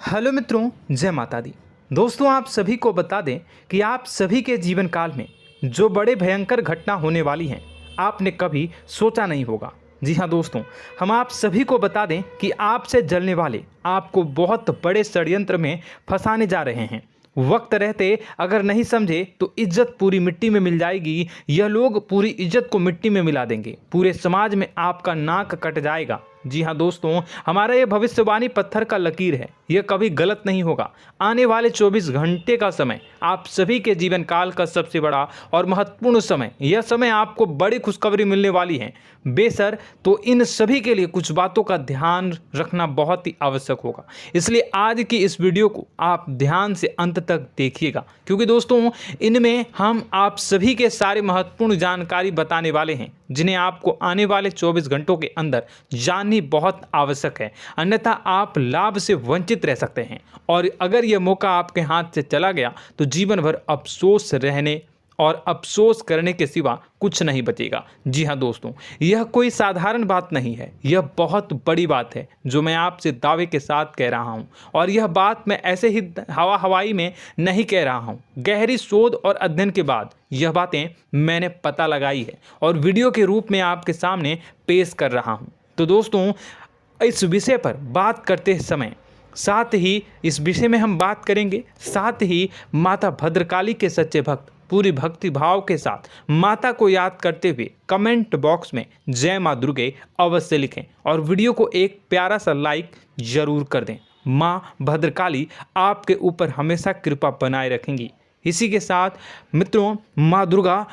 Hello मित्रों, जय माता दी। दोस्तों, आप सभी को बता दें कि आप सभी के जीवन काल में जो बड़े भयंकर घटना होने वाली हैं, आपने कभी सोचा नहीं होगा। जी हाँ दोस्तों, हम आप सभी को बता दें कि आपसे जलने वाले आपको बहुत बड़े षड्यंत्र में फंसाने जा रहे हैं। वक्त रहते अगर नहीं समझे तो इज्जत पूरी मिट्टी में मिल जाएगी। यह लोग पूरी इज्जत को मिट्टी में मिला देंगे। पूरे समाज में आपका नाक कट जाएगा। जी हाँ दोस्तों, हमारा ये भविष्यवाणी पत्थर का लकीर है, यह कभी गलत नहीं होगा। आने वाले 24 घंटे का समय आप सभी के जीवन काल का सबसे बड़ा और महत्वपूर्ण समय। यह समय आपको बड़ी खुशखबरी मिलने वाली है बेसर, तो इन सभी के लिए कुछ बातों का ध्यान रखना बहुत ही आवश्यक होगा। इसलिए आज की इस वीडियो को आप ध्यान से अंत तक देखिएगा, क्योंकि दोस्तों इनमें हम आप सभी के सारे महत्वपूर्ण जानकारी बताने वाले हैं, जिन्हें आपको आने वाले 24 घंटों के अंदर जाननी बहुत आवश्यक है। अन्यथा आप लाभ से वंचित रह सकते हैं, और अगर यह मौका आपके हाथ से चला गया तो जीवन भर अफसोस रहने और अफसोस करने के सिवा कुछ नहीं बचेगा। जी हाँ दोस्तों, यह कोई साधारण बात नहीं है, यह बहुत बड़ी बात है जो मैं आपसे दावे के साथ कह रहा हूँ। और यह बात मैं ऐसे ही हवाई में नहीं कह रहा हूँ। गहरी शोध और अध्ययन के बाद यह बातें मैंने पता लगाई है और वीडियो के रूप में आपके सामने पेश कर रहा हूँ। तो दोस्तों, इस विषय पर बात करते समय साथ ही इस विषय में हम बात करेंगे, साथ ही माता भद्रकाली के सच्चे भक्त पूरी भक्ति भाव के साथ माता को याद करते हुए कमेंट बॉक्स में जय माँ दुर्गे अवश्य लिखें और वीडियो को एक प्यारा सा लाइक जरूर कर दें। माँ भद्रकाली आपके ऊपर हमेशा कृपा बनाए रखेंगी। इसी के साथ मित्रों, माँ दुर्गा,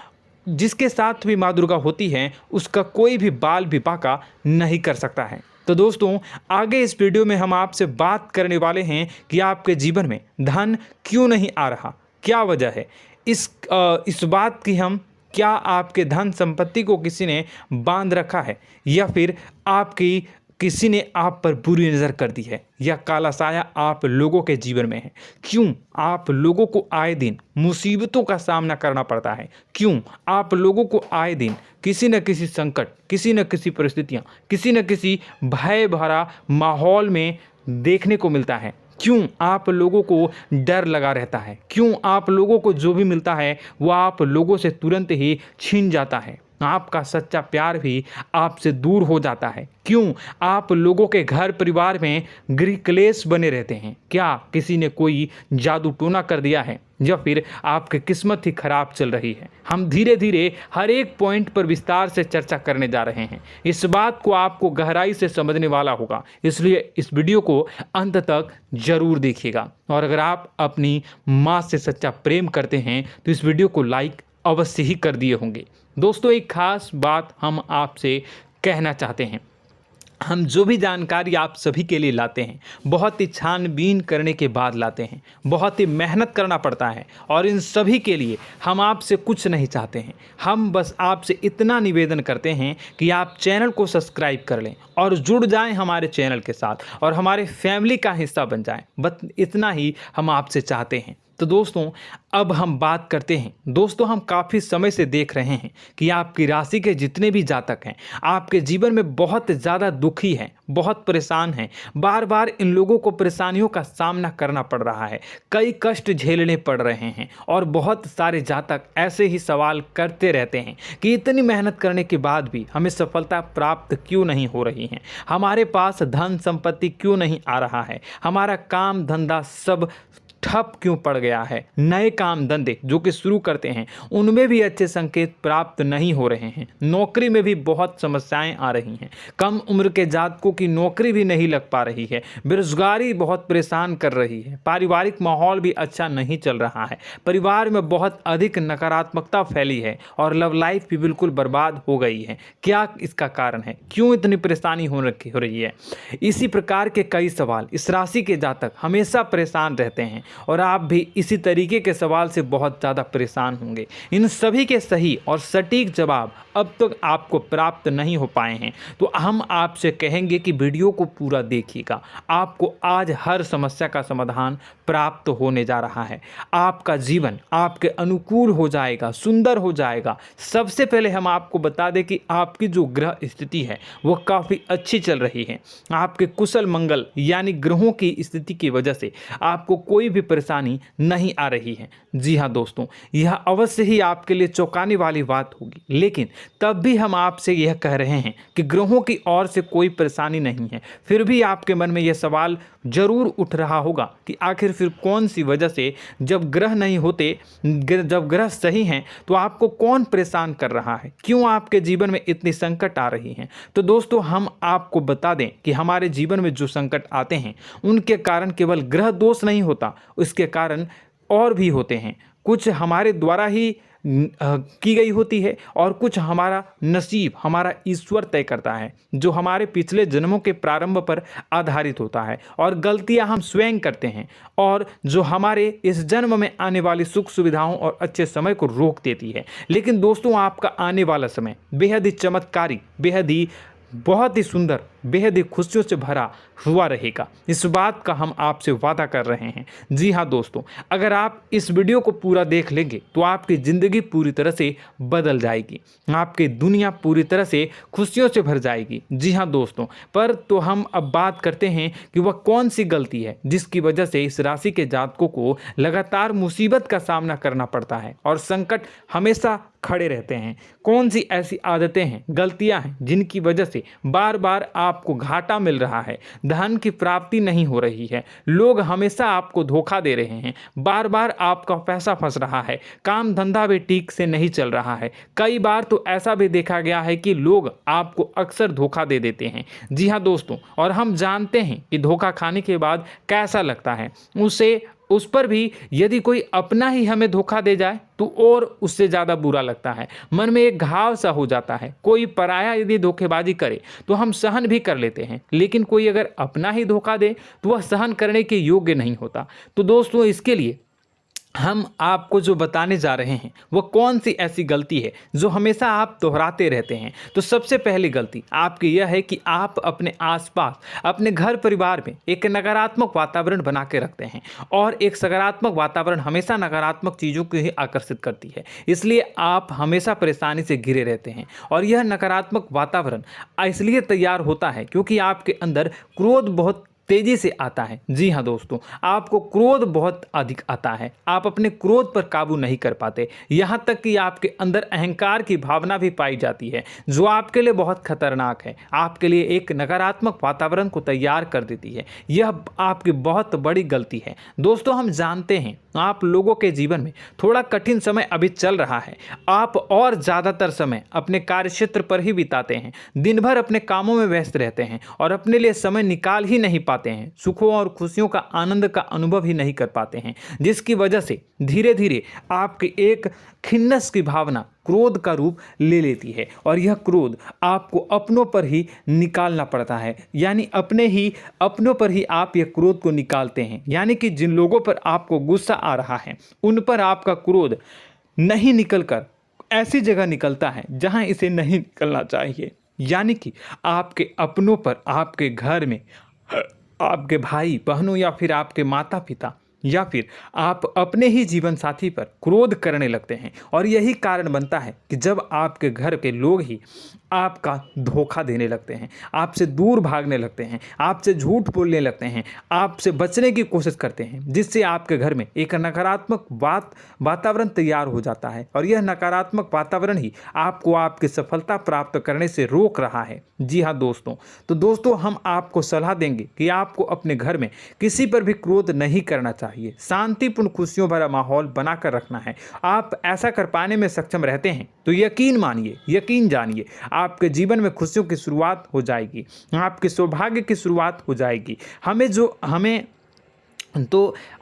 जिसके साथ भी माँ दुर्गा होती हैं, उसका कोई भी बाल भी बांका नहीं कर सकता है। तो दोस्तों, आगे इस वीडियो में हम आपसे बात करने वाले हैं कि आपके जीवन में धन क्यों नहीं आ रहा, क्या वजह है इस बात की। हम क्या आपके धन संपत्ति को किसी ने बांध रखा है, या फिर आपकी किसी ने आप पर बुरी नज़र कर दी है, या काला साया आप लोगों के जीवन में है। क्यों आप लोगों को आए दिन मुसीबतों का सामना करना पड़ता है, क्यों आप लोगों को आए दिन किसी न किसी संकट, किसी न किसी परिस्थितियाँ, किसी न किसी भय भरा माहौल में देखने को मिलता है, क्यों आप लोगों को डर लगा रहता है, क्यों आप लोगों को जो भी मिलता है वो आप लोगों से तुरंत ही छीन जाता है, आपका सच्चा प्यार भी आपसे दूर हो जाता है, क्यों आप लोगों के घर परिवार में गृह क्लेश बने रहते हैं। क्या किसी ने कोई जादू टोना कर दिया है, या फिर आपकी किस्मत ही खराब चल रही है। हम धीरे धीरे हर एक पॉइंट पर विस्तार से चर्चा करने जा रहे हैं। इस बात को आपको गहराई से समझने वाला होगा, इसलिए इस वीडियो को अंत तक जरूर देखिएगा। और अगर आप अपनी माँ से सच्चा प्रेम करते हैं तो इस वीडियो को लाइक अवश्य ही कर दिए होंगे। दोस्तों, एक खास बात हम आपसे कहना चाहते हैं। हम जो भी जानकारी आप सभी के लिए लाते हैं, बहुत ही छानबीन करने के बाद लाते हैं, बहुत ही मेहनत करना पड़ता है, और इन सभी के लिए हम आपसे कुछ नहीं चाहते हैं। हम बस आपसे इतना निवेदन करते हैं कि आप चैनल को सब्सक्राइब कर लें और जुड़ जाएं हमारे चैनल के साथ और हमारे फैमिली का हिस्सा बन जाएं। बस इतना ही हम आपसे चाहते हैं। तो दोस्तों, अब हम बात करते हैं। दोस्तों, हम काफ़ी समय से देख रहे हैं कि आपकी राशि के जितने भी जातक हैं, आपके जीवन में बहुत ज़्यादा दुखी हैं, बहुत परेशान हैं। बार बार इन लोगों को परेशानियों का सामना करना पड़ रहा है, कई कष्ट झेलने पड़ रहे हैं, और बहुत सारे जातक ऐसे ही सवाल करते रहते हैं कि इतनी मेहनत करने के बाद भी हमें सफलता प्राप्त क्यों नहीं हो रही है, हमारे पास धन संपत्ति क्यों नहीं आ रहा है, हमारा काम धंधा सब ठप क्यों पड़ गया है, नए काम धंधे जो कि शुरू करते हैं उनमें भी अच्छे संकेत प्राप्त नहीं हो रहे हैं, नौकरी में भी बहुत समस्याएं आ रही हैं, कम उम्र के जातकों की नौकरी भी नहीं लग पा रही है, बेरोजगारी बहुत परेशान कर रही है, पारिवारिक माहौल भी अच्छा नहीं चल रहा है, परिवार में बहुत अधिक नकारात्मकता फैली है, और लव लाइफ भी बिल्कुल बर्बाद हो गई है। क्या इसका कारण है, क्यों इतनी परेशानी हो रही है? इसी प्रकार के कई सवाल इस राशि के जातक हमेशा परेशान रहते हैं, और आप भी इसी तरीके के सवाल से बहुत ज़्यादा परेशान होंगे। इन सभी के सही और सटीक जवाब अब तक आपको प्राप्त नहीं हो पाए हैं, तो हम आपसे कहेंगे कि वीडियो को पूरा देखिएगा। आपको आज हर समस्या का समाधान प्राप्त होने जा रहा है। आपका जीवन आपके अनुकूल हो जाएगा, सुंदर हो जाएगा। सबसे पहले हम आपको बता दें कि आपकी जो ग्रह स्थिति है वो काफ़ी अच्छी चल रही है। आपके कुशल मंगल यानी ग्रहों की स्थिति की वजह से आपको कोई भी परेशानी नहीं आ रही है। जी हाँ दोस्तों, यह अवश्य ही आपके लिए चौंकाने वाली बात होगी, लेकिन तब भी हम आपसे यह कह रहे हैं कि ग्रहों की ओर से कोई परेशानी नहीं है। फिर भी आपके मन में यह सवाल जरूर उठ रहा होगा कि आखिर फिर कौन सी वजह से, जब ग्रह नहीं होते, जब ग्रह सही हैं, तो आपको कौन परेशान कर रहा है, क्यों आपके जीवन में इतनी संकट आ रही हैं। तो दोस्तों, हम आपको बता दें कि हमारे जीवन में जो संकट आते हैं उनके कारण केवल ग्रह दोष नहीं होता, उसके कारण और भी होते हैं। कुछ हमारे द्वारा ही की गई होती है और कुछ हमारा नसीब, हमारा ईश्वर तय करता है, जो हमारे पिछले जन्मों के प्रारंभ पर आधारित होता है। और गलतियां हम स्वयं करते हैं और जो हमारे इस जन्म में आने वाली सुख सुविधाओं और अच्छे समय को रोक देती है। लेकिन दोस्तों, आपका आने वाला समय बेहद ही चमत्कारी, बेहद ही बहुत ही सुंदर, बेहद ही खुशियों से भरा हुआ रहेगा। इस बात का हम आपसे वादा कर रहे हैं। जी हाँ दोस्तों, अगर आप इस वीडियो को पूरा देख लेंगे तो आपकी ज़िंदगी पूरी तरह से बदल जाएगी, आपकी दुनिया पूरी तरह से खुशियों से भर जाएगी। जी हाँ दोस्तों, पर तो हम अब बात करते हैं कि वह कौन सी गलती है जिसकी वजह से इस राशि के जातकों को लगातार मुसीबत का सामना करना पड़ता है और संकट हमेशा खड़े रहते हैं। कौन सी ऐसी आदतें हैं, गलतियां हैं जिनकी वजह से बार बार आपको घाटा मिल रहा है, धन की प्राप्ति नहीं हो रही है, लोग हमेशा आपको धोखा दे रहे हैं, बार बार आपका पैसा फंस रहा है, काम धंधा भी ठीक से नहीं चल रहा है। कई बार तो ऐसा भी देखा गया है कि लोग आपको अक्सर धोखा दे देते हैं। जी हाँ दोस्तों, और हम जानते हैं कि धोखा खाने के बाद कैसा लगता है। उस पर भी यदि कोई अपना ही हमें धोखा दे जाए तो और उससे ज़्यादा बुरा लगता है, मन में एक घाव सा हो जाता है। कोई पराया यदि धोखेबाजी करे तो हम सहन भी कर लेते हैं, लेकिन कोई अगर अपना ही धोखा दे तो वह सहन करने के योग्य नहीं होता। तो दोस्तों, इसके लिए हम आपको जो बताने जा रहे हैं वो कौन सी ऐसी गलती है जो हमेशा आप दोहराते रहते हैं। तो सबसे पहली गलती आपकी यह है कि आप अपने आसपास, अपने घर परिवार में एक नकारात्मक वातावरण बना के रखते हैं, और एक सकारात्मक वातावरण हमेशा नकारात्मक चीज़ों को ही आकर्षित करती है। इसलिए आप हमेशा परेशानी से घिरे रहते हैं, और यह नकारात्मक वातावरण इसलिए तैयार होता है क्योंकि आपके अंदर क्रोध बहुत तेजी से आता है। जी हाँ दोस्तों, आपको क्रोध बहुत अधिक आता है, आप अपने क्रोध पर काबू नहीं कर पाते, यहाँ तक कि आपके अंदर अहंकार की भावना भी पाई जाती है, जो आपके लिए बहुत खतरनाक है, आपके लिए एक नकारात्मक वातावरण को तैयार कर देती है। यह आपकी बहुत बड़ी गलती है। दोस्तों, हम जानते हैं आप लोगों के जीवन में थोड़ा कठिन समय अभी चल रहा है। आप और ज़्यादातर समय अपने कार्यक्षेत्र पर ही बिताते हैं, दिन भर अपने कामों में व्यस्त रहते हैं और अपने लिए समय निकाल ही नहीं पाते हैं, सुखों और खुशियों का आनंद का अनुभव ही नहीं कर पाते हैं, जिसकी वजह से धीरे धीरे आपकी एक खिन्नस की भावना क्रोध का रूप ले लेती है, और यह क्रोध आपको अपनों पर ही निकालना पड़ता है। यानी अपनों पर ही आप यह क्रोध को निकालते हैं। यानी कि जिन लोगों पर आपको गुस्सा आ रहा है उन पर आपका क्रोध नहीं निकलकर ऐसी जगह निकलता है जहां इसे नहीं निकलना चाहिए। यानी कि आपके अपनों पर, आपके घर में आपके भाई बहनों या फिर आपके माता पिता या फिर आप अपने ही जीवन साथी पर क्रोध करने लगते हैं, और यही कारण बनता है कि जब आपके घर के लोग ही आपका धोखा देने लगते हैं, आपसे दूर भागने लगते हैं, आपसे झूठ बोलने लगते हैं, आपसे बचने की कोशिश करते हैं, जिससे आपके घर में एक नकारात्मक वातावरण तैयार हो जाता है, और यह नकारात्मक वातावरण ही आपको आपकी सफलता प्राप्त करने से रोक रहा है। जी हाँ दोस्तों, तो दोस्तों, हम आपको सलाह देंगे कि आपको अपने घर में किसी पर भी क्रोध नहीं करना चाहिए, शांतिपूर्ण खुशियों भरा माहौल बनाकर रखना है। आप ऐसा कर पाने में सक्षम रहते हैं तो यकीन मानिए, यकीन जानिए, आपके जीवन में खुशियों की शुरुआत हो जाएगी, आपके सौभाग्य की शुरुआत हो जाएगी।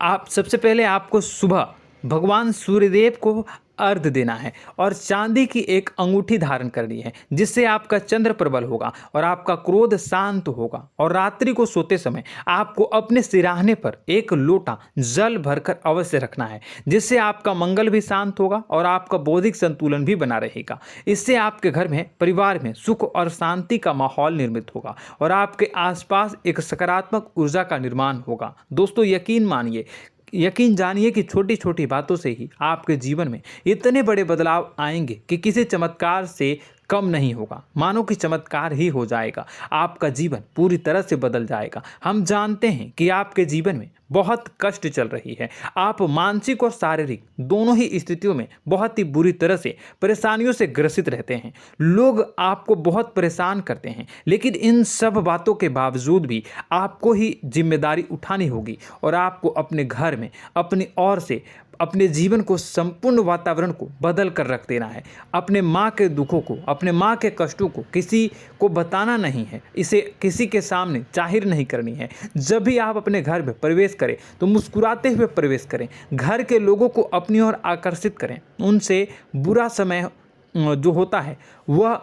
आप सबसे पहले आपको सुबह भगवान सूर्यदेव को अर्घ देना है और चांदी की एक अंगूठी धारण करनी है, जिससे आपका चंद्र प्रबल होगा और आपका क्रोध शांत होगा। और रात्रि को सोते समय आपको अपने सिराहने पर एक लोटा जल भरकर अवश्य रखना है, जिससे आपका मंगल भी शांत होगा और आपका बौद्धिक संतुलन भी बना रहेगा। इससे आपके घर में, परिवार में सुख और शांति का माहौल निर्मित होगा और आपके आसपास एक सकारात्मक ऊर्जा का निर्माण होगा। दोस्तों यकीन जानिए कि छोटी छोटी बातों से ही आपके जीवन में इतने बड़े बदलाव आएंगे कि किसी चमत्कार से कम नहीं होगा। मानो कि चमत्कार ही हो जाएगा, आपका जीवन पूरी तरह से बदल जाएगा। हम जानते हैं कि आपके जीवन में बहुत कष्ट चल रही है, आप मानसिक और शारीरिक दोनों ही स्थितियों में बहुत ही बुरी तरह से परेशानियों से ग्रसित रहते हैं। लोग आपको बहुत परेशान करते हैं, लेकिन इन सब बातों के बावजूद भी आपको ही जिम्मेदारी उठानी होगी और आपको अपने घर में अपनी ओर से अपने जीवन को, संपूर्ण वातावरण को बदल कर रख देना है। अपने माँ के दुखों को, अपने माँ के कष्टों को किसी को बताना नहीं है, इसे किसी के सामने जाहिर नहीं करनी है। जब भी आप अपने घर में प्रवेश करें तो मुस्कुराते हुए प्रवेश करें, घर के लोगों को अपनी ओर आकर्षित करें। उनसे बुरा समय जो होता है वह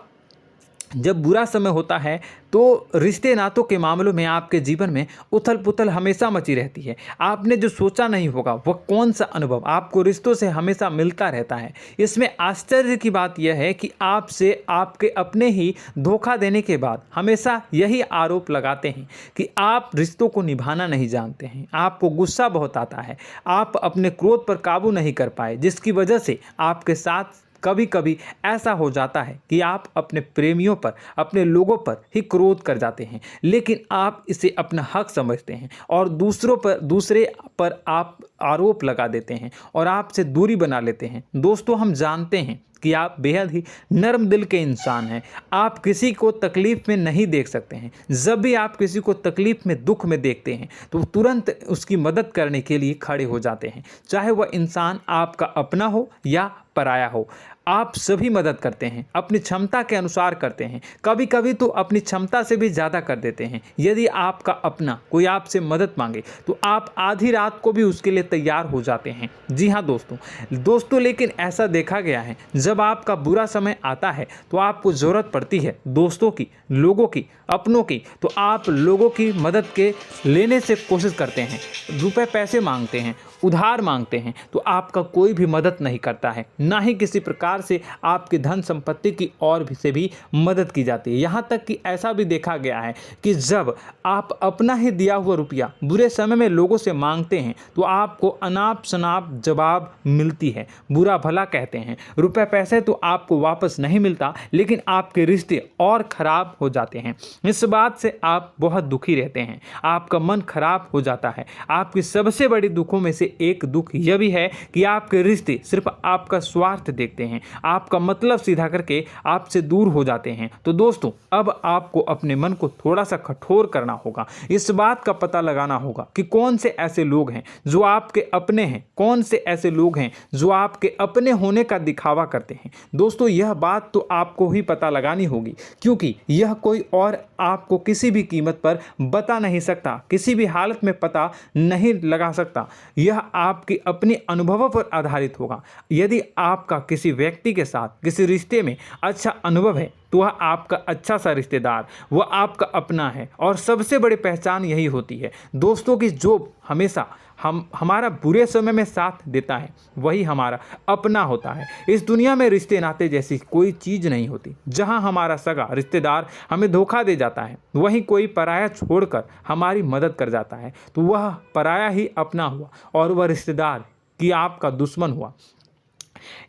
जब बुरा समय होता है तो रिश्ते नातों के मामलों में आपके जीवन में उथल पुथल हमेशा मची रहती है। आपने जो सोचा नहीं होगा वह कौन सा अनुभव आपको रिश्तों से हमेशा मिलता रहता है। इसमें आश्चर्य की बात यह है कि आपसे आपके अपने ही धोखा देने के बाद हमेशा यही आरोप लगाते हैं कि आप रिश्तों को निभाना नहीं जानते हैं, आपको गुस्सा बहुत आता है, आप अपने क्रोध पर काबू नहीं कर पाए, जिसकी वजह से आपके साथ कभी कभी ऐसा हो जाता है कि आप अपने प्रेमियों पर, अपने लोगों पर ही क्रोध कर जाते हैं, लेकिन आप इसे अपना हक समझते हैं और दूसरे पर आप आरोप लगा देते हैं और आपसे दूरी बना लेते हैं। दोस्तों हम जानते हैं कि आप बेहद ही नर्म दिल के इंसान हैं। आप किसी को तकलीफ़ में नहीं देख सकते हैं। जब भी आप किसी को तकलीफ़ में, दुख में देखते हैं तो तुरंत उसकी मदद करने के लिए खड़े हो जाते हैं, चाहे वह इंसान आपका अपना हो या पराया हो। आप सभी मदद करते हैं, अपनी क्षमता के अनुसार करते हैं, कभी कभी तो अपनी क्षमता से भी ज़्यादा कर देते हैं। यदि आपका अपना कोई आपसे मदद मांगे तो आप आधी रात को भी उसके लिए तैयार हो जाते हैं। जी हाँ दोस्तों, लेकिन ऐसा देखा गया है जब आपका बुरा समय आता है तो आपको ज़रूरत पड़ती है दोस्तों की, लोगों की, अपनों की, तो आप लोगों की मदद के लेने से कोशिश करते हैं, रुपए पैसे मांगते हैं, उधार मांगते हैं, तो आपका कोई भी मदद नहीं करता है, ना ही किसी प्रकार से आपकी धन संपत्ति की और भी से भी मदद की जाती है। यहाँ तक कि ऐसा भी देखा गया है कि जब आप अपना ही दिया हुआ रुपया बुरे समय में लोगों से मांगते हैं तो आपको अनाप शनाप जवाब मिलती है, बुरा भला कहते हैं। रुपए पैसे तो आपको वापस नहीं मिलता, लेकिन आपके रिश्ते और खराब हो जाते हैं। इस बात से आप बहुत दुखी रहते हैं, आपका मन खराब हो जाता है। आपकी सबसे बड़ी दुखों में से एक दुख यह भी है कि आपके रिश्ते सिर्फ आपका स्वार्थ देखते हैं, आपका मतलब सीधा करके आपसे दूर हो जाते हैं। तो दोस्तों अब आपको अपने मन को थोड़ा सा कठोर करना होगा, इस बात का पता लगाना होगा कि कौन से ऐसे लोग हैं जो आपके अपने हैं, कौन से ऐसे लोग हैं जो आपके अपने होने का दिखावा करते हैं। दोस्तों यह बात तो आपको ही पता लगानी होगी, क्योंकि यह कोई और आपको किसी भी कीमत पर बता नहीं सकता, किसी भी हालत में पता नहीं लगा सकता। यह आपके अपने अनुभवों पर आधारित होगा। यदि आपका किसी व्यक्ति के साथ किसी रिश्ते में अच्छा अनुभव है तो वह आपका अच्छा सा रिश्तेदार, वह आपका अपना है, और सबसे बड़ी पहचान यही होती है दोस्तों की जो हमेशा हमारा बुरे समय में साथ देता है वही हमारा अपना होता है। इस दुनिया में रिश्ते नाते जैसी कोई चीज़ नहीं होती। जहां हमारा सगा रिश्तेदार हमें धोखा दे जाता है, वहीं कोई पराया छोड़कर हमारी मदद कर जाता है तो वह पराया ही अपना हुआ और वह रिश्तेदार कि आपका दुश्मन हुआ।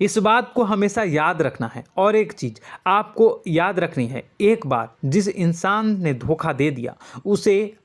इस बात को हमेशा याद रखना है। और एक चीज़ आपको याद रखनी है, एक बार जिस इंसान ने धोखा दे दिया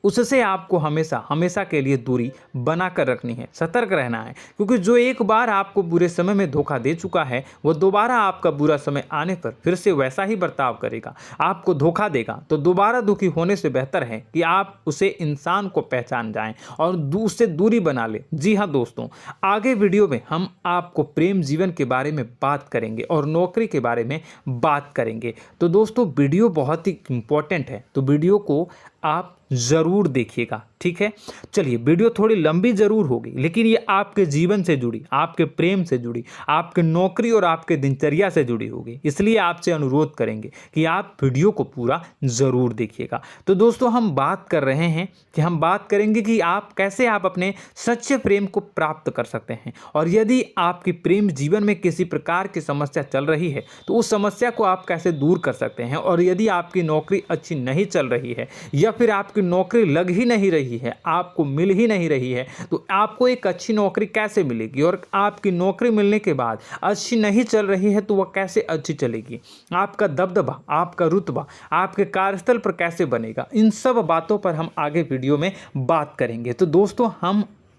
उससे आपको हमेशा के लिए दूरी बना कर रखनी है, सतर्क रहना है, क्योंकि जो एक बार आपको बुरे समय में धोखा दे चुका है वो दोबारा आपका बुरा समय आने पर फिर से वैसा ही बर्ताव करेगा, आपको धोखा देगा। तो दोबारा दुखी होने से बेहतर है कि आप उसे इंसान को पहचान जाएं और उससे दूरी बना लें। जी हाँ दोस्तों, आगे वीडियो में हम आपको प्रेम जीवन के बारे में बात करेंगे और नौकरी के बारे में बात करेंगे। तो दोस्तों वीडियो बहुत ही इम्पोर्टेंट है, तो वीडियो को आप ज़रूर देखिएगा, ठीक है। चलिए, वीडियो थोड़ी लंबी ज़रूर होगी, लेकिन ये आपके जीवन से जुड़ी, आपके प्रेम से जुड़ी, आपके नौकरी और आपके दिनचर्या से जुड़ी होगी, इसलिए आपसे अनुरोध करेंगे कि आप वीडियो को पूरा ज़रूर देखिएगा। तो दोस्तों, हम बात कर रहे हैं कि हम बात करेंगे कि आप कैसे आप अपने सच्चे प्रेम को प्राप्त कर सकते हैं, और यदि आपकी प्रेम जीवन में किसी प्रकार की समस्या चल रही है तो उस समस्या को आप कैसे दूर कर सकते हैं, और यदि आपकी नौकरी अच्छी नहीं चल रही है या फिर आपकी नौकरी लग ही नहीं रही है, आपको मिल ही नहीं रही है, तो आपको एक अच्छी नौकरी कैसे मिलेगी, और आपकी नौकरी मिलने के बाद अच्छी नहीं चल रही है तो वह कैसे अच्छी चलेगी, आपका दबदबा, आपका रुतबा आपके कार्यस्थल पर कैसे बनेगा, इन सब बातों पर हम आगे वीडियो में बात करेंगे। तो दोस्तों,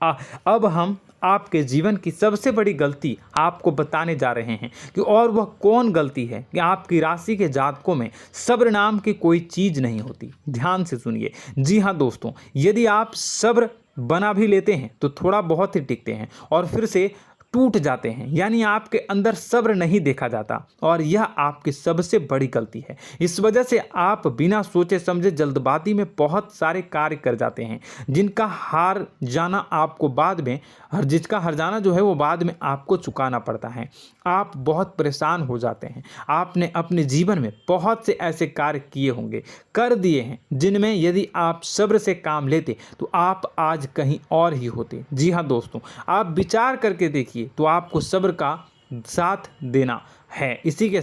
अब हम आपके जीवन की सबसे बड़ी गलती आपको बताने जा रहे हैं कि और वह कौन गलती है कि आपकी राशि के जातकों में सब्र नाम की कोई चीज़ नहीं होती। ध्यान से सुनिए। जी हाँ दोस्तों, यदि आप सब्र बना भी लेते हैं तो थोड़ा बहुत ही टिकते हैं और फिर से टूट जाते हैं, यानी आपके अंदर सब्र नहीं देखा जाता, और यह आपकी सबसे बड़ी गलती है। इस वजह से आप बिना सोचे समझे जल्दबाजी में बहुत सारे कार्य कर जाते हैं, जिनका हार जाना आपको बाद में जिसका हर जाना जो है वो बाद में आपको चुकाना पड़ता है। आप बहुत परेशान हो जाते हैं। आपने अपने जीवन में बहुत से ऐसे कार्य किए होंगे, कर दिए हैं, जिनमें यदि आप सब्र से काम लेते तो आप आज कहीं और ही होते। जी हाँ दोस्तों, आप विचार करके देखिए तो आपको सब्र का साथ देना है। इसी के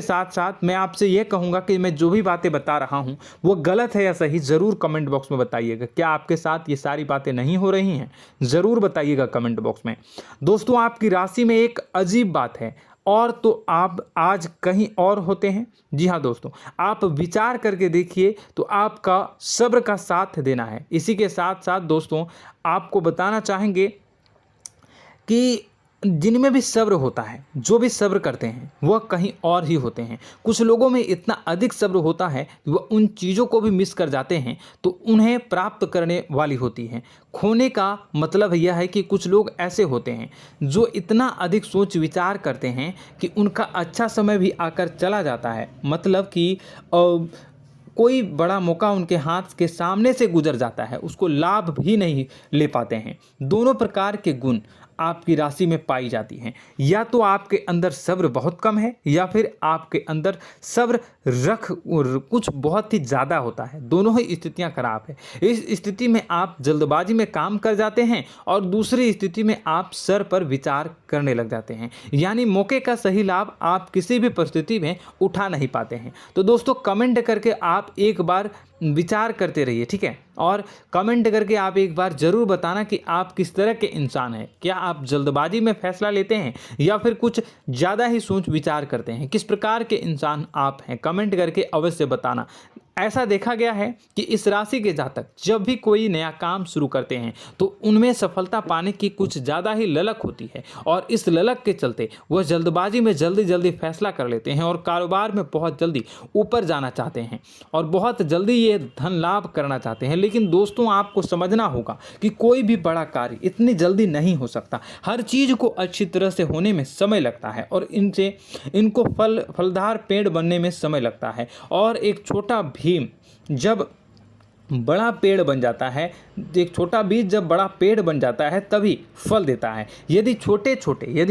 साथ साथ मैं आपसे ये कहूँगा कि मैं जो भी बातें बता रहा हूँ वो गलत है या सही, ज़रूर कमेंट बॉक्स में बताइएगा। क्या आपके साथ ये सारी बातें नहीं हो रही हैं? ज़रूर बताइएगा कमेंट बॉक्स में। दोस्तों, आपकी राशि में एक अजीब बात है, और तो आप आज कहीं और होते हैं। जी हाँ दोस्तों, आप विचार करके देखिए तो आपका सब्र का साथ देना है। इसी के साथ साथ दोस्तों, आपको बताना चाहेंगे कि जिनमें भी सब्र होता है, जो भी सब्र करते हैं वह कहीं और ही होते हैं। कुछ लोगों में इतना अधिक सब्र होता है कि वह उन चीज़ों को भी मिस कर जाते हैं तो उन्हें प्राप्त करने वाली होती हैं। खोने का मतलब यह है कि कुछ लोग ऐसे होते हैं जो इतना अधिक सोच विचार करते हैं कि उनका अच्छा समय भी आकर चला जाता है, मतलब कि कोई बड़ा मौका उनके हाथ के सामने से गुजर जाता है, उसको लाभ भी नहीं ले पाते हैं। दोनों प्रकार के गुण आपकी राशि में पाई जाती हैं। या तो आपके अंदर सब्र बहुत कम है, या फिर आपके अंदर सब्र रख कुछ बहुत ही ज़्यादा होता है। दोनों ही स्थितियां खराब है। इस स्थिति में आप जल्दबाजी में काम कर जाते हैं, और दूसरी स्थिति में आप सर पर विचार करने लग जाते हैं, यानी मौके का सही लाभ आप किसी भी परिस्थिति में उठा नहीं पाते हैं। तो दोस्तों, कमेंट करके आप एक बार विचार करते रहिए, ठीक है, और कमेंट करके आप एक बार ज़रूर बताना कि आप किस तरह के इंसान हैं। क्या आप जल्दबाजी में फैसला लेते हैं या फिर कुछ ज़्यादा ही सोच विचार करते हैं? किस प्रकार के इंसान आप हैं, कमेंट करके अवश्य बताना। ऐसा देखा गया है कि इस राशि के जातक जब भी कोई नया काम शुरू करते हैं तो उनमें सफलता पाने की कुछ ज़्यादा ही ललक होती है, और इस ललक के चलते वह जल्दबाजी में जल्दी फैसला कर लेते हैं और कारोबार में बहुत जल्दी ऊपर जाना चाहते हैं और बहुत जल्दी ये धन लाभ करना चाहते हैं। लेकिन दोस्तों, आपको समझना होगा कि कोई भी बड़ा कार्य इतनी जल्दी नहीं हो सकता। हर चीज़ को अच्छी तरह से होने में समय लगता है, और इनको फलदार पेड़ बनने में समय लगता है। और एक छोटा भीम जब बड़ा पेड़ बन जाता है, एक छोटा बीज जब बड़ा पेड़ बन जाता है तभी फल देता है। यदि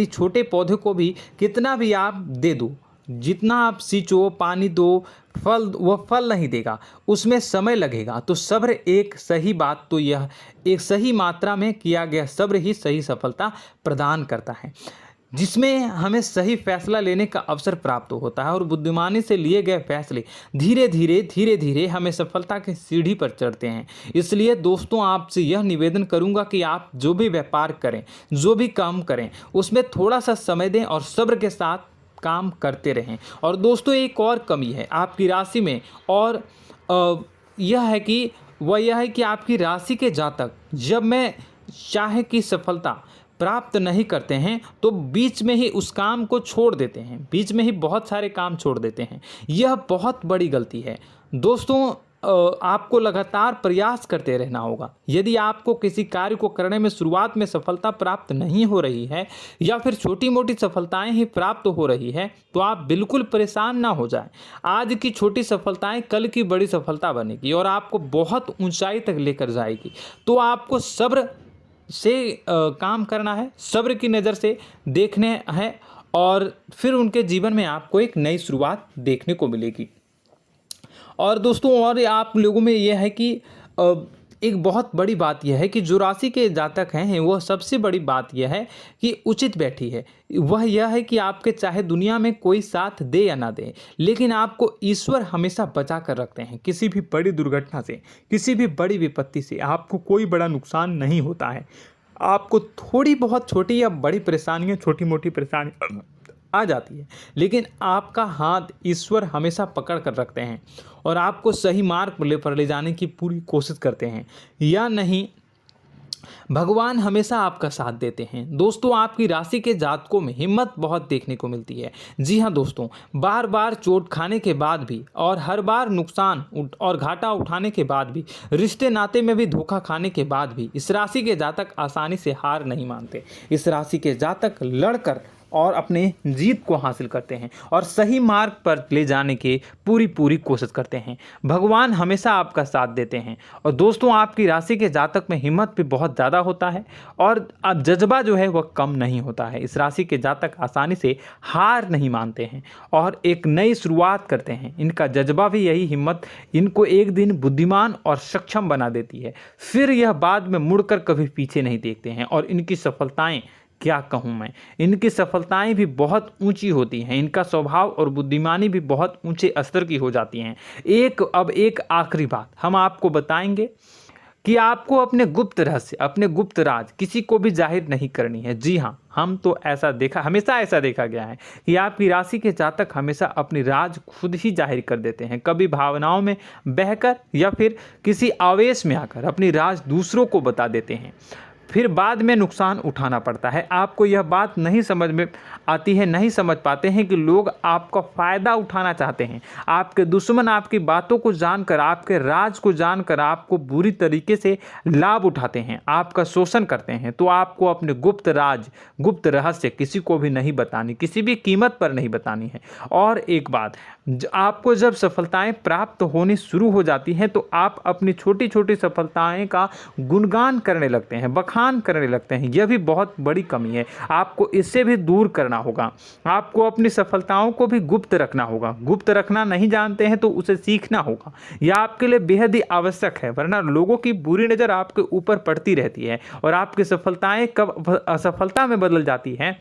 छोटे पौधे को भी कितना भी आप दे दो, जितना आप सींचो, पानी दो, वह फल नहीं देगा, उसमें समय लगेगा। तो सब्र एक सही बात, तो यह एक सही मात्रा में किया गया सब्र ही सही सफलता प्रदान करता है, जिसमें हमें सही फैसला लेने का अवसर प्राप्त होता है, और बुद्धिमानी से लिए गए फैसले धीरे धीरे हमें सफलता की सीढ़ी पर चढ़ते हैं। इसलिए दोस्तों, आपसे यह निवेदन करूंगा कि आप जो भी व्यापार करें, जो भी काम करें, उसमें थोड़ा सा समय दें और सब्र के साथ काम करते रहें। और दोस्तों, एक और कमी है आपकी राशि में, और यह है कि आपकी राशि के जातक जब मैं चाहे कि सफलता प्राप्त नहीं करते हैं तो बीच में ही उस काम को छोड़ देते हैं, बीच में ही बहुत सारे काम छोड़ देते हैं। यह बहुत बड़ी गलती है दोस्तों। आपको लगातार प्रयास करते रहना होगा। यदि आपको किसी कार्य को करने में शुरुआत में सफलता प्राप्त नहीं हो रही है या फिर छोटी मोटी सफलताएं ही प्राप्त हो रही है तो आप बिल्कुल परेशान ना हो जाएं। आज की छोटी सफलताएं कल की बड़ी सफलता बनेगी और आपको बहुत ऊंचाई तक लेकर जाएगी। तो आपको सब्र से काम करना है, सब्र की नज़र से देखने हैं और फिर उनके जीवन में आपको एक नई शुरुआत देखने को मिलेगी। और दोस्तों और आप लोगों में यह है कि एक बहुत बड़ी बात यह है कि जो राशि के जातक हैं वो सबसे बड़ी बात यह है कि उचित बैठी है। वह यह है कि आपके चाहे दुनिया में कोई साथ दे या ना दे, लेकिन आपको ईश्वर हमेशा बचा कर रखते हैं। किसी भी बड़ी दुर्घटना से, किसी भी बड़ी विपत्ति से आपको कोई बड़ा नुकसान नहीं होता है। आपको थोड़ी बहुत छोटी या बड़ी परेशानियाँ, छोटी मोटी परेशानी आ जाती है, लेकिन आपका हाथ ईश्वर हमेशा पकड़ कर रखते हैं और आपको सही मार्ग पर ले जाने की पूरी कोशिश करते हैं। या नहीं, भगवान हमेशा आपका साथ देते हैं। दोस्तों आपकी राशि के जातकों में हिम्मत बहुत देखने को मिलती है। जी हाँ दोस्तों, बार बार चोट खाने के बाद भी और हर बार नुकसान और घाटा उठाने के बाद भी, रिश्ते नाते में भी धोखा खाने के बाद भी इस राशि के जातक आसानी से हार नहीं मानते। इस राशि के जातक लड़कर और अपने जीत को हासिल करते हैं और सही मार्ग पर ले जाने की पूरी कोशिश करते हैं। भगवान हमेशा आपका साथ देते हैं। और दोस्तों आपकी राशि के जातक में हिम्मत भी बहुत ज़्यादा होता है और अब जज्बा जो है वह कम नहीं होता है। इस राशि के जातक आसानी से हार नहीं मानते हैं और एक नई शुरुआत करते हैं। इनका जज्बा भी यही हिम्मत इनको एक दिन बुद्धिमान और सक्षम बना देती है। फिर यह बाद में मुड़कर कभी पीछे नहीं देखते हैं और इनकी सफलताएं, क्या कहूँ मैं, इनकी सफलताएं भी बहुत ऊंची होती हैं। इनका स्वभाव और बुद्धिमानी भी बहुत ऊंचे स्तर की हो जाती हैं। अब एक आखिरी बात हम आपको बताएंगे कि आपको अपने गुप्त रहस्य, अपने गुप्त राज किसी को भी जाहिर नहीं करनी है। जी हाँ, हम तो हमेशा ऐसा देखा गया है कि आपकी राशि के जातक हमेशा अपनी राज खुद ही जाहिर कर देते हैं। कभी भावनाओं में बहकर या फिर किसी आवेश में आकर अपनी राज दूसरों को बता देते हैं, फिर बाद में नुकसान उठाना पड़ता है। आपको यह बात नहीं समझ में आती है, नहीं समझ पाते हैं कि लोग आपका फ़ायदा उठाना चाहते हैं। आपके दुश्मन आपकी बातों को जानकर, आपके राज को जानकर आपको बुरी तरीके से लाभ उठाते हैं, आपका शोषण करते हैं। तो आपको अपने गुप्त राज, गुप्त रहस्य किसी को भी नहीं बतानी, किसी भी कीमत पर नहीं बतानी है। और एक बात, आपको जब सफलताएं प्राप्त होनी शुरू हो जाती हैं तो आप अपनी छोटी छोटी सफलताएं का गुणगान करने लगते हैं, बखान करने लगते हैं। यह भी बहुत बड़ी कमी है, आपको इससे भी दूर करना होगा। आपको अपनी सफलताओं को भी गुप्त रखना होगा। गुप्त रखना नहीं जानते हैं तो उसे सीखना होगा। यह आपके लिए बेहद ही आवश्यक है, वरना लोगों की बुरी नज़र आपके ऊपर पड़ती रहती है और आपकी सफलताएं कब असफलता में बदल जाती हैं,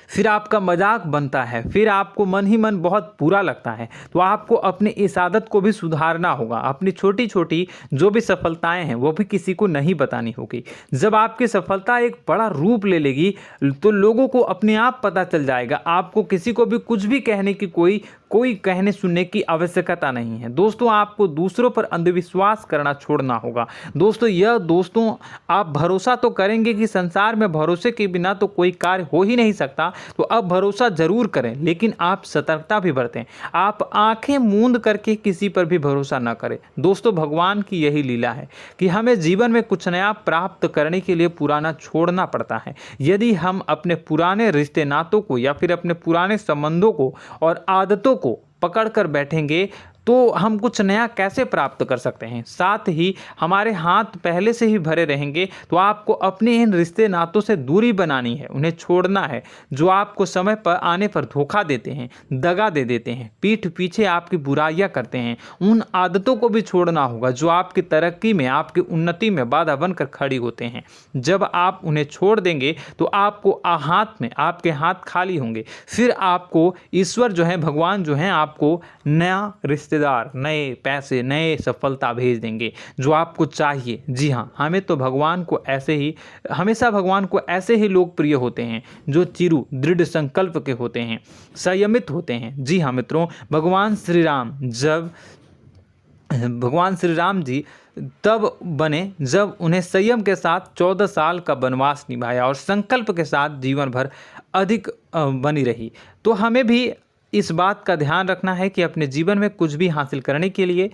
फिर आपका मजाक बनता है, फिर आपको मन ही मन बहुत बुरा लगता है। तो आपको अपनी इस आदत को भी सुधारना होगा। अपनी छोटी छोटी जो भी सफलताएं हैं वो भी किसी को नहीं बतानी होगी। जब आपकी सफलता एक बड़ा रूप ले लेगी तो लोगों को अपने आप पता चल जाएगा। आपको किसी को भी कुछ भी कहने की कोई कहने सुनने की आवश्यकता नहीं है। दोस्तों आपको दूसरों पर अंधविश्वास करना छोड़ना होगा। दोस्तों आप भरोसा तो करेंगे कि संसार में भरोसे के बिना तो कोई कार्य हो ही नहीं सकता, तो अब भरोसा जरूर करें, लेकिन आप सतर्कता भी बरतें। आप आंखें मूंद करके किसी पर भी भरोसा न करें। दोस्तों भगवान की यही लीला है कि हमें जीवन में कुछ नया प्राप्त करने के लिए पुराना छोड़ना पड़ता है। यदि हम अपने पुराने रिश्ते नातों को या फिर अपने पुराने संबंधों को और आदतों को पकड़ कर बैठेंगे तो हम कुछ नया कैसे प्राप्त कर सकते हैं। साथ ही हमारे हाथ पहले से ही भरे रहेंगे। तो आपको अपने इन रिश्ते नातों से दूरी बनानी है, उन्हें छोड़ना है जो आपको समय पर आने पर धोखा देते हैं, दगा दे देते हैं, पीठ पीछे आपकी बुराइयां करते हैं। उन आदतों को भी छोड़ना होगा जो आपकी तरक्की में, आपकी उन्नति में बाधा बनकर खड़ी होते हैं। जब आप उन्हें छोड़ देंगे तो आपको आपके हाथ खाली होंगे। फिर आपको ईश्वर जो है, भगवान जो है, आपको नया रिश्तेदार, नए पैसे, नए सफलता भेज देंगे जो आपको चाहिए। जी हाँ, हमेशा भगवान को ऐसे ही लोग प्रिय होते हैं जो चिरु दृढ़ संकल्प के होते हैं, संयमित होते हैं। जी हाँ मित्रों, भगवान श्री राम जी तब बने जब उन्हें संयम के साथ 14 साल का वनवास निभाया और संकल्प के साथ जीवन भर अधिक बनी रही। तो हमें भी इस बात का ध्यान रखना है कि अपने जीवन में कुछ भी हासिल करने के लिए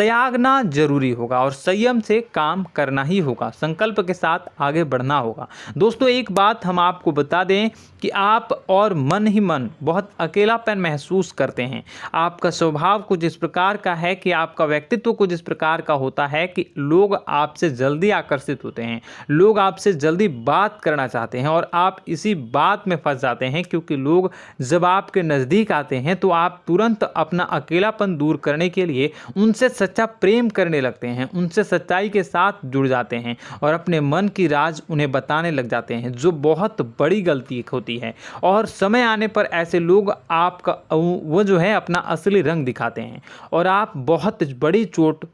त्यागना जरूरी होगा और संयम से काम करना ही होगा। संकल्प के साथ आगे बढ़ना होगा। दोस्तों एक बात हम आपको बता दें कि आप और मन ही मन बहुत अकेलापन महसूस करते हैं। आपका स्वभाव कुछ इस प्रकार का है कि आपका व्यक्तित्व कुछ इस प्रकार का होता है कि लोग आपसे जल्दी आकर्षित होते हैं, लोग आपसे जल्दी बात करना चाहते हैं और आप इसी बात में फंस जाते हैं, क्योंकि लोग जब आपके नज़दीक आते हैं तो आप तुरंत अपना अकेलापन दूर करने के लिए उनसे सच्चा प्रेम करने लगते हैं, उनसे सच्चाई के साथ जुड़ जाते हैं और अपने मन की राज उन्हें बताने लग जाते हैं, जो बहुत बड़ी गलती होती है। और समय आने पर ऐसे लोग आपका वो जो है अपना असली रंग दिखाते हैं और आप बहुत बड़ी चोट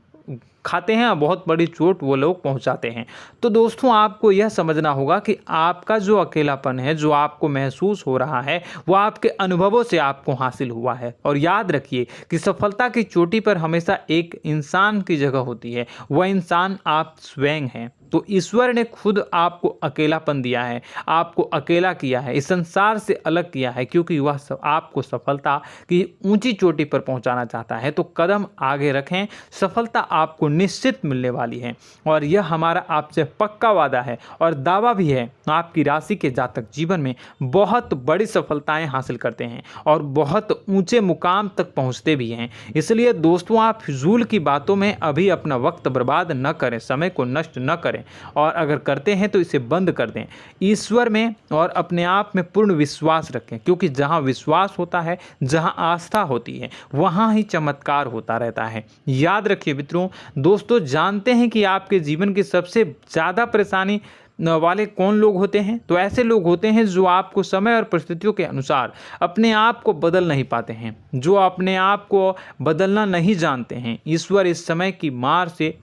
खाते हैं और बहुत बड़ी चोट वो लोग पहुंचाते हैं। तो दोस्तों आपको यह समझना होगा कि आपका जो अकेलापन है, जो आपको महसूस हो रहा है, वो आपके अनुभवों से आपको हासिल हुआ है। और याद रखिए कि सफलता की चोटी पर हमेशा एक इंसान की जगह होती है, वह इंसान आप स्वयं हैं। तो ईश्वर ने खुद आपको अकेलापन दिया है, आपको अकेला किया है, इस संसार से अलग किया है, क्योंकि वह आपको सफलता की ऊंची चोटी पर पहुंचाना चाहता है। तो कदम आगे रखें, सफलता आपको निश्चित मिलने वाली है और यह हमारा आपसे पक्का वादा है और दावा भी है। आपकी राशि के जातक जीवन में बहुत बड़ी सफलताएं हासिल करते हैं और बहुत ऊंचे मुकाम तक पहुंचते भी हैं। इसलिए दोस्तों आप फिजूल की बातों में अभी अपना वक्त बर्बाद न करें, समय को नष्ट न करें और अगर करते हैं तो इसे बंद कर दें। ईश्वर में और अपने आप में पूर्ण विश्वास रखें, क्योंकि जहां विश्वास होता है, जहां आस्था होती है, वहां ही चमत्कार होता रहता है। याद रखिए मित्रों, दोस्तों जानते हैं कि आपके जीवन की सबसे ज़्यादा परेशानी वाले कौन लोग होते हैं? तो ऐसे लोग होते हैं जो आपको समय और परिस्थितियों के अनुसार अपने आप को बदल नहीं पाते हैं, जो अपने आप को बदलना नहीं जानते हैं। ईश्वर इस समय की मार से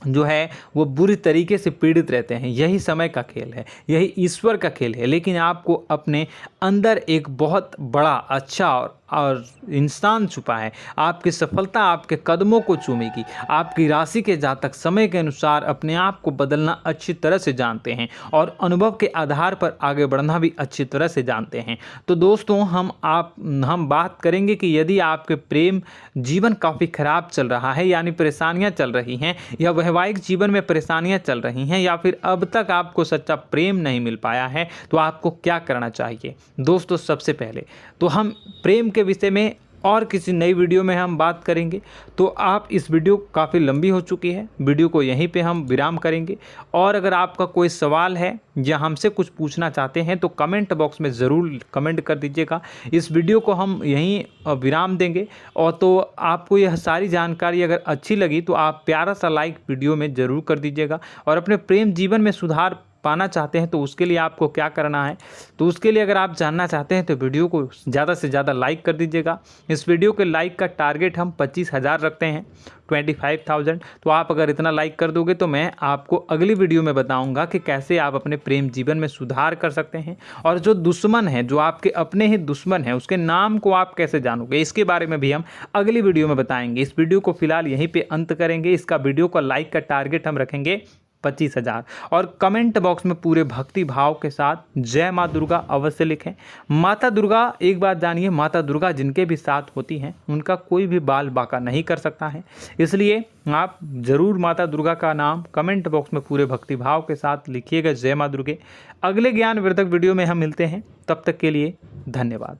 जो है वो बुरी तरीके से पीड़ित रहते हैं। यही समय का खेल है, यही ईश्वर का खेल है। लेकिन आपको अपने अंदर एक बहुत बड़ा अच्छा और इंसान छुपा है। आपकी सफलता आपके कदमों को चूमेगी। आपकी राशि के जातक समय के अनुसार अपने आप को बदलना अच्छी तरह से जानते हैं और अनुभव के आधार पर आगे बढ़ना भी अच्छी तरह से जानते हैं। तो दोस्तों हम बात करेंगे कि यदि आपके प्रेम जीवन काफ़ी खराब चल रहा है, यानी परेशानियां चल रही हैं, या वैवाहिक जीवन में परेशानियां चल रही हैं, या फिर अब तक आपको सच्चा प्रेम नहीं मिल पाया है, तो आपको क्या करना चाहिए? दोस्तों सबसे पहले तो हम प्रेम के विषय में और किसी नई वीडियो में हम बात करेंगे। तो आप इस वीडियो काफ़ी लंबी हो चुकी है, वीडियो को यहीं पे हम विराम करेंगे। और अगर आपका कोई सवाल है या हमसे कुछ पूछना चाहते हैं तो कमेंट बॉक्स में ज़रूर कमेंट कर दीजिएगा। इस वीडियो को हम यहीं विराम देंगे। और तो आपको यह सारी जानकारी अगर अच्छी लगी तो आप प्यारा सा लाइक वीडियो में ज़रूर कर दीजिएगा। और अपने प्रेम जीवन में सुधार पाना चाहते हैं तो उसके लिए आपको क्या करना है, तो उसके लिए अगर आप जानना चाहते हैं तो वीडियो को ज़्यादा से ज़्यादा लाइक कर दीजिएगा। इस वीडियो के लाइक का टारगेट हम 25,000 रखते हैं, 25,000। तो आप अगर इतना लाइक कर दोगे तो मैं आपको अगली वीडियो में बताऊंगा कि कैसे आप अपने प्रेम जीवन में सुधार कर सकते हैं। और जो दुश्मन है, जो आपके अपने ही दुश्मन है, उसके नाम को आप कैसे जानोगे, इसके बारे में भी हम अगली वीडियो में बताएंगे। इस वीडियो को फिलहाल यहीं पे अंत करेंगे। इसका वीडियो का लाइक का टारगेट हम रखेंगे 25,000। और कमेंट बॉक्स में पूरे भक्ति भाव के साथ जय माँ दुर्गा अवश्य लिखें। माता दुर्गा, एक बात जानिए, माता दुर्गा जिनके भी साथ होती हैं उनका कोई भी बाल बाका नहीं कर सकता है। इसलिए आप ज़रूर माता दुर्गा का नाम कमेंट बॉक्स में पूरे भक्ति भाव के साथ लिखिएगा, जय माँ दुर्गे। अगले ज्ञानवर्धक वीडियो में हम मिलते हैं, तब तक के लिए धन्यवाद।